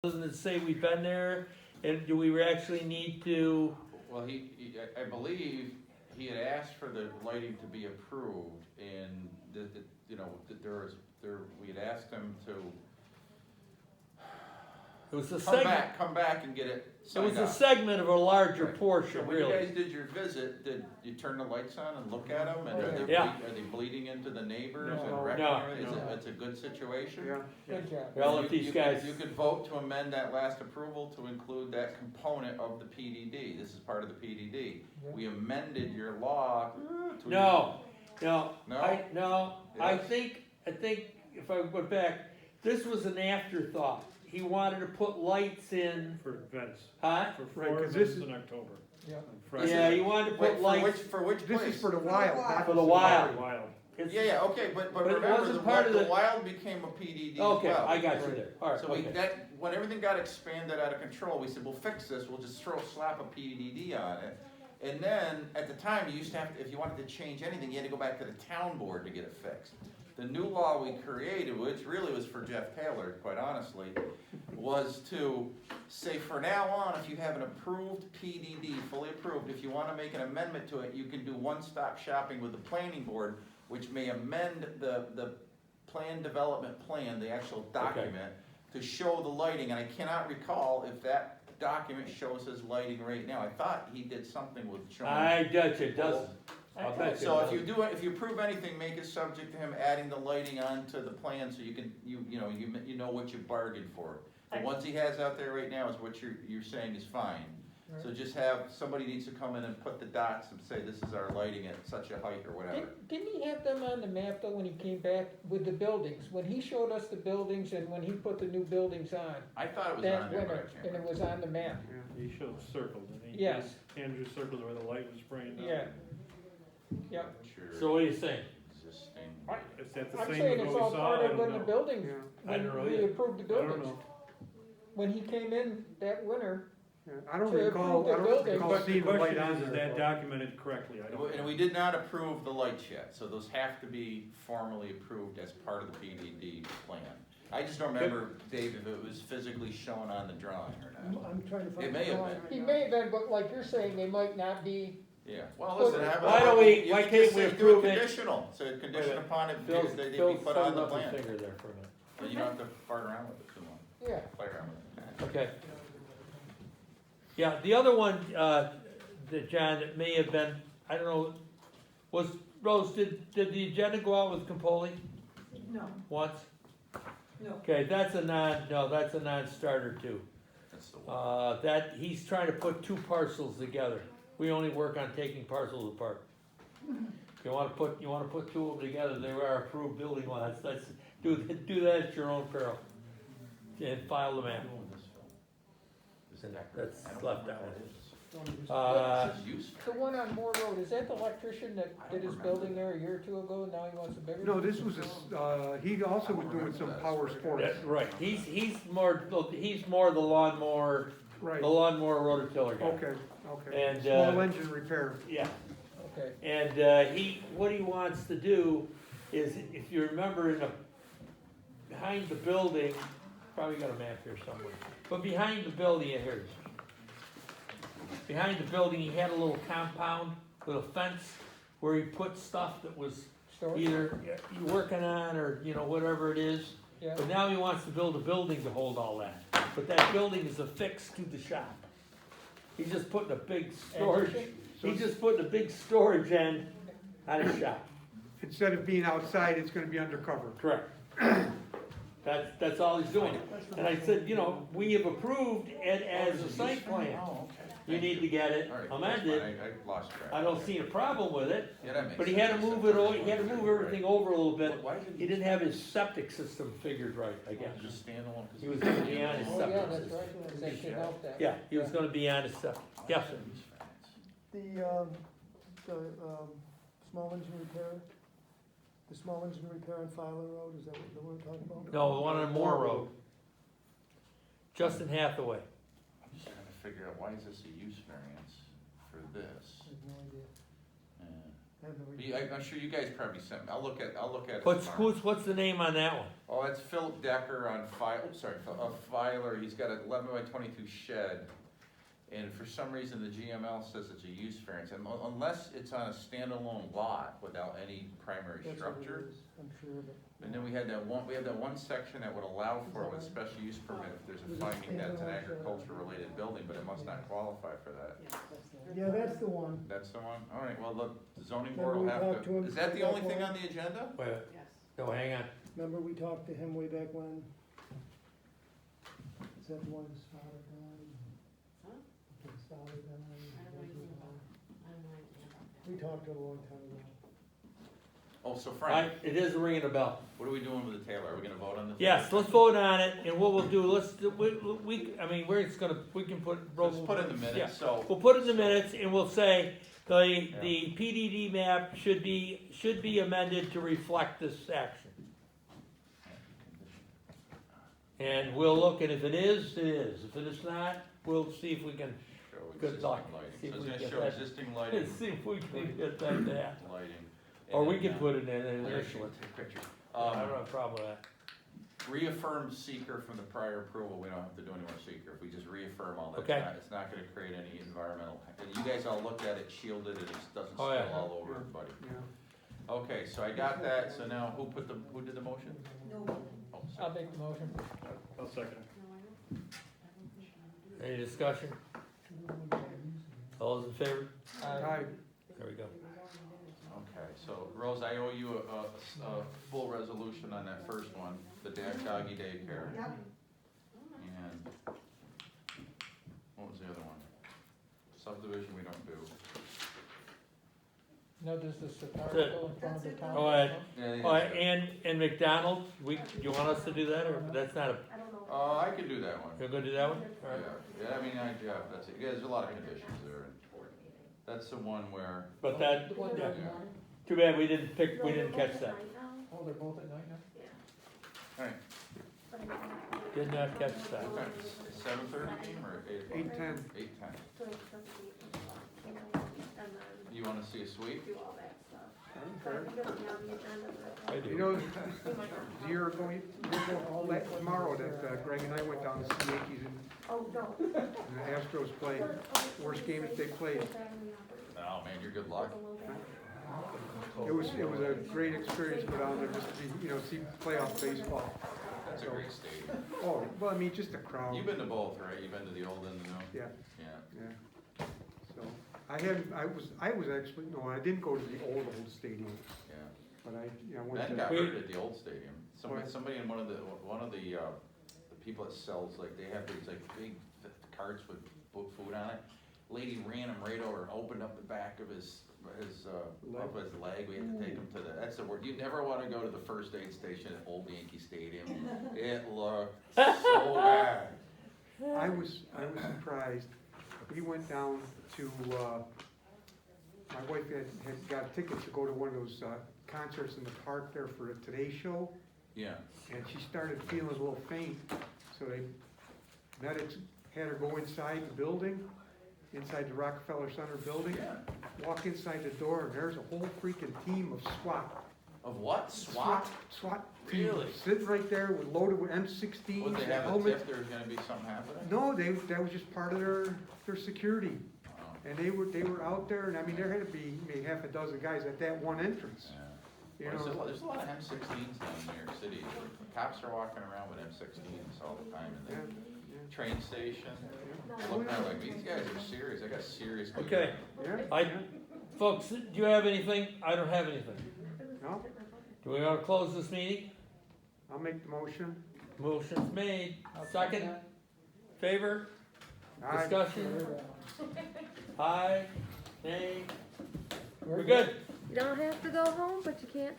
Doesn't it say we've been there, and do we actually need to, Well, I believe he had asked for the lighting to be approved, and we had asked him to it was a segment, come back and get it it signed was a off. segment of a larger Right. So portion, when you really. guys did your visit, did you turn the lights on and look at them, and Yeah. are they bleeding into the neighbors No. and wrecking No. everything? It's a good situation? Yeah. Good job. Well, if You- these you guys, could- You could vote to amend that last approval to include that component of the PDD. This is part of the PDD. Yeah. We amended your law to. no, No? I Yes. think if I went back, this was an afterthought. He wanted to put lights in, For events, huh? for Right, 4 'cause this events is- in October. Yeah. On Friday. Yeah, he wanted to Wait, put lights, for which This place? is for the wild, not For the wild. Wild. it's, Yeah, okay, but But it remember, wasn't the part of the the- wild became a PDD as okay, well. I got you there, alright, So okay. when everything got expanded out of control, we said, we'll fix this, we'll just slap a PDD on it. And then, at the time, you used to have, if you wanted to change anything, you had to go back to the town board to get it fixed. The new law we created, which really was for Jeff Taylor, quite honestly, was to say, for now on, if you have an approved PDD, fully approved, if you wanna make an amendment to it, you can do one-stop shopping with the planning board, which may amend the plan development plan, the actual document, to show the lighting, and I cannot recall if that document shows his lighting right now. I thought he did something with showing. I bet you it doesn't. I'll bet you it So if doesn't. you do it, if you approve anything, make it subject to him adding the lighting onto the plan, so you can, you know what you bargained for. The ones he has out there right now is what you're saying is fine. So just somebody needs to come in and put the dots and say, this is our lighting at such a height or whatever. Didn't he have them on the map though when he came back with the buildings? When he showed us the buildings and when he put the new buildings on, I thought it was that on there, but I winter, can't and it remember. was on the map. He showed circles, and he, Yes. Andrew circled where the light was spraying down. Yeah. Yeah. Sure. So what are you saying? Existing. Is that the I'm same saying as it's what all we saw? part I of don't when the know. buildings, Yeah. I don't know when we either. approved the I don't buildings. know. When he came in that winter, Yeah, I don't To recall, approve the I don't building. recall But the seeing the light question on is there. that documented correctly? I don't And know. we did not approve the lights yet, so those have to be formally approved as part of the PDD plan. I just don't remember, Dave, if it was physically shown on the drawing or not. I'm trying to find. It may have the been. drawing he right may have been, but like you're saying, they might not be. Yeah, well, listen, have Why don't we- you why can can't just we say do approve it it? conditional, so condition upon it, Phil's, they be Phil's put on the up his plan. finger there for a minute. So you don't have to fart around with it too long, Yeah. play around with it. Okay. Yeah, the other one, that John, that may have been, I don't know, was, Rose, did the agenda go out with Campoli No, once? no. Okay, that's a non-starter too. That's the one. That, he's trying to put two parcels together. We only work on taking parcels apart. If you wanna put two of them together, they are approved building lots, do that at your own peril. And file the map. That's left that one. It's useful. The one on Moore Road, is that the electrician that did his building there a year or two ago, and now he wants a bigger? No, this was, he also was doing some power sports. That's right, he's more the lawnmower, Right, the lawnmower rototiller guy. okay. And, Small engine repair. Yeah, Okay, and, what he wants to do is, if you remember behind the building, probably got a map here somewhere, but behind the building, here it is. Behind the building, he had a little compound with a fence where he put stuff that was storage, either you working on or, whatever it is. yeah, But now he wants to build a building to hold all that. But that building is affixed to the shop. He's just putting a big storage, he's just putting a big storage end on his shop. Instead of being outside, it's gonna be undercover. Correct. That's all he's doing. And I said, we have approved it as a site plan. Oh, okay. You need to get it All right, that's amended. fine. I lost track. I don't see a problem with it, Yeah, that makes but he had to sense. move it, he had to move everything over a little bit. Why did He didn't have his septic system figured right, I guess. Just standalone? 'cause He was gonna be on his oh, yeah, septic that's system. right, 'cause that came out that. Yeah, he was gonna be on his septic. Yeah. The small engine repair, the small engine repair on Filer Road, is that what the one we're talking about? No, the one on Moore Road. Justin Hathaway. I'm just trying to figure out, why is this a use variance for this? I have no idea. Yeah. I'm sure you guys probably sent me, I'll look at it What's, tomorrow. what's the name on that one? Oh, it's Philip Decker on Filer, he's got an 11 by 22 shed. And for some reason, the GML says it's a use variance, and unless it's on a standalone lot without any primary That's what it structure. is, I'm sure of it. And then we had that one section that would allow for it with special use permit if there's a finding that it's an agriculture related building, but it must not qualify for that. Yeah, that's the one. That's the one? All right, well, look, the zoning Remember board will we have talked to to, him is that the about only thing one? on the agenda? Wait, no, hang on. Remember we talked to him way back when? Is that the one that's solid down? Okay, solid down. We talked to him a long time ago. Oh, so Frank, It is ringing a bell. what are we doing with the Taylor? Are we gonna vote on this? Yes, let's vote on it, and what we'll do, I mean, we're just gonna, we can put. Let's put it in the Yeah. minutes, so. We'll put it in the minutes, and we'll say, the PDD map should be amended to reflect this action. And we'll look, and if it is, it is. If it is not, we'll see if we can, Show Good existing luck. lighting. See if So we it's can gonna show get that. existing lighting, see if we can get that. lighting. Or and we then, can put it in and I'll initial it. take pictures. I don't have a problem with that. Reaffirm seeker from the prior approval, we don't have to do any more seeker, if we just reaffirm all that, Okay. it's not gonna create any environmental, and you guys all looked at it, shielded it, it doesn't Oh, spill yeah. all over everybody. Yeah. Okay, so I got that, so now, who did the motion? Oh, I'll sorry. make the motion. I'll second it. Any discussion? All those in favor? Aye. There we go. Okay, so Rose, I owe you a full resolution on that first one, the doggy daycare. And what was the other one? Subdivision we don't do. No, there's this article in front of the town. All right. Yeah, All right, and McDonald's, you want us to do that, or that's not a, I could do that one. you're gonna do that one? All right. Yeah, I mean, that's it, yeah, there's a lot of conditions there. That's the one where, But that, The one yeah, that morning? too bad we didn't catch that. Oh, they're both at night now? alright, Did not catch that. 7:30 or 8 o'clock? 8:10. 8:10. You wanna see a sweep? I You do. know, a year ago, tomorrow, that Greg and I went down to see Yankees and the Astros played, worst game that they played. Oh, man, you're good luck. It was a great experience to go down there just to, see playoff baseball. That's a great stadium. Oh, well, I mean, just the crowd. You've been to both, right? You've been to the old and the new? Yeah, Yeah. yeah. So, I was actually, no, I didn't go to the old stadium, Yeah. but I went Ben to. got hurt at the old stadium. What? Somebody in one of the people that sells, like, they have these, like, big carts with food on it. Lady ran him right over, opened up the back of his leg. We had to take him to that's the word. You never wanna go to the first aid station at Old Yankee Stadium. It looked so bad. I was surprised. We went down to, my wife had got tickets to go to one of those concerts in the park there for a Today Show, Yeah. and she started feeling a little faint, so medics had her go inside the building, inside the Rockefeller Center building, Yeah. walk inside the door, and there's a whole freaking team of SWAT. Of what? SWAT? SWAT team, Really? sitting right there with loaded with M16s, Would they have a helmets. tip there's gonna be something happening? No, that was just part of their security. Oh, And they were out there, and I mean, there had to be maybe half a dozen guys at that one entrance, yeah. you know? There's a lot of M16s down in New York City. Cops are walking around with M16s all the time in Yeah, the train station. Looking at like, these guys are serious. They got serious. Okay. yeah, Folks, do you have anything? I don't have anything. no, Do we wanna close this meeting? I'll make the motion. Motion's made. Second? Favor? Aye. Discussion? Aye? Nay? We're good. You don't have to go home, but you can't